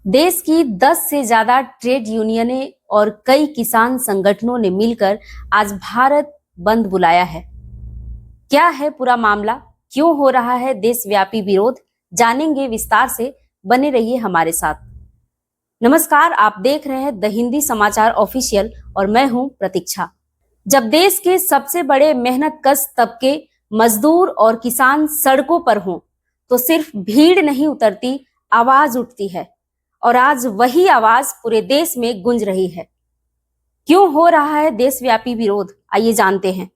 देश की 10 से ज्यादा ट्रेड यूनियनें और कई किसान संगठनों ने मिलकर आज भारत बंद बुलाया है। क्या है पूरा मामला, क्यों हो रहा है देशव्यापी विरोध, जानेंगे विस्तार से। बने रहिए हमारे साथ। नमस्कार, आप देख रहे हैं द हिंदी समाचार ऑफिशियल और मैं हूं प्रतीक्षा। जब देश के सबसे बड़े मेहनतकश तबके मजदूर और किसान सड़कों पर हों तो सिर्फ भीड़ नहीं उतरती, आवाज उठती है। और आज वही आवाज पूरे देश में गूंज रही है। क्यों हो रहा है देशव्यापी विरोध, आइए जानते हैं।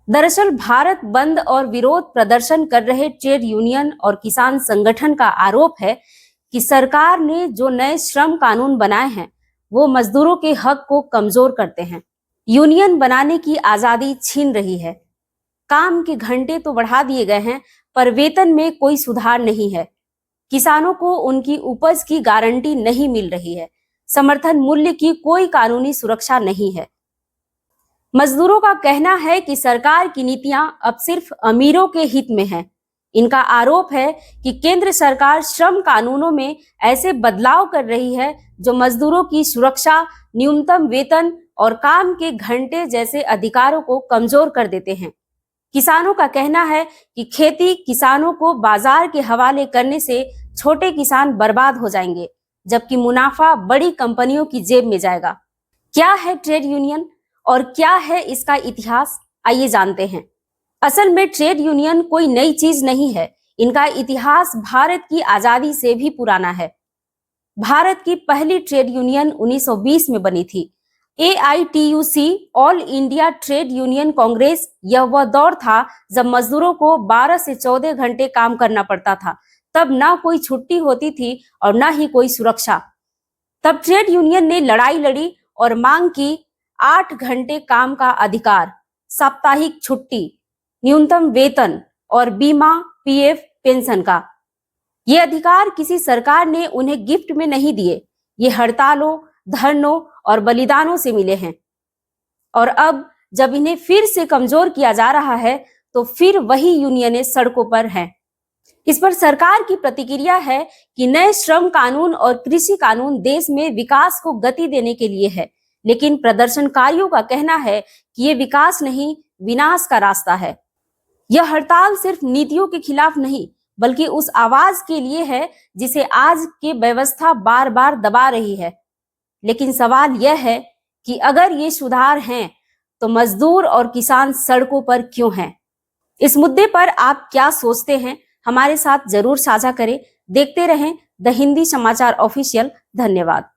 दरअसल भारत बंद और विरोध प्रदर्शन कर रहे ट्रेड यूनियन और किसान संगठन का आरोप है कि सरकार ने जो नए श्रम कानून बनाए हैं वो मजदूरों के हक को कमजोर करते हैं, यूनियन बनाने की आजादी छीन रही है। काम के घंटे तो बढ़ा दिए गए हैं पर वेतन में कोई सुधार नहीं है। किसानों को उनकी उपज की गारंटी नहीं मिल रही है। समर्थन मूल्य की कोई कानूनी सुरक्षा नहीं है। मजदूरों का कहना है कि सरकार की नीतियां अब सिर्फ अमीरों के हित में हैं। इनका आरोप है कि केंद्र सरकार श्रम कानूनों में ऐसे बदलाव कर रही है जो मजदूरों की सुरक्षा, न्यूनतम वेतन और काम के घंटे जैसे अधिकारों को कमजोर कर देते हैं। किसानों का कहना है कि खेती किसानों को बाजार के हवाले करने से छोटे किसान बर्बाद हो जाएंगे, जबकि मुनाफा बड़ी कंपनियों की जेब में जाएगा। क्या है ट्रेड यूनियन और क्या है इसका इतिहास, आइए जानते हैं। असल में ट्रेड यूनियन कोई नई चीज नहीं है। इनका इतिहास भारत की आजादी से भी पुराना है। भारत की पहली ट्रेड यूनियन 1920 में बनी थी। AITUC, all India trade union Congress, यह वह दौर था जब मजदूरों को 12 से 14 घंटे काम करना पड़ता था। तब ना कोई छुट्टी होती थी और ना ही कोई सुरक्षा। तब ट्रेड यूनियन ने लड़ाई लड़ी और मांग की 8 घंटे काम का अधिकार, साप्ताहिक छुट्टी, न्यूनतम वेतन और बीमा, PF, पेंशन का। ये अधिकार किसी सरकार ने उन्हें गिफ्ट में नहीं दिए। ये हड़तालों, धरनों और बलिदानों से मिले हैं। और अब जब इन्हें फिर से कमजोर किया जा रहा है तो फिर वही यूनियनें सड़कों पर हैं। इस पर सरकार की प्रतिक्रिया है कि नए श्रम कानून और कृषि कानून देश में विकास को गति देने के लिए है, लेकिन प्रदर्शनकारियों का कहना है कि ये विकास नहीं, विनाश का रास्ता है। यह हड़ताल सिर्फ नीतियों के खिलाफ नहीं बल्कि उस आवाज के लिए है जिसे आज की व्यवस्था बार बार दबा रही है। लेकिन सवाल यह है कि अगर ये सुधार हैं तो मजदूर और किसान सड़कों पर क्यों हैं? इस मुद्दे पर आप क्या सोचते हैं, हमारे साथ जरूर साझा करें। देखते रहें द हिंदी समाचार ऑफिशियल। धन्यवाद।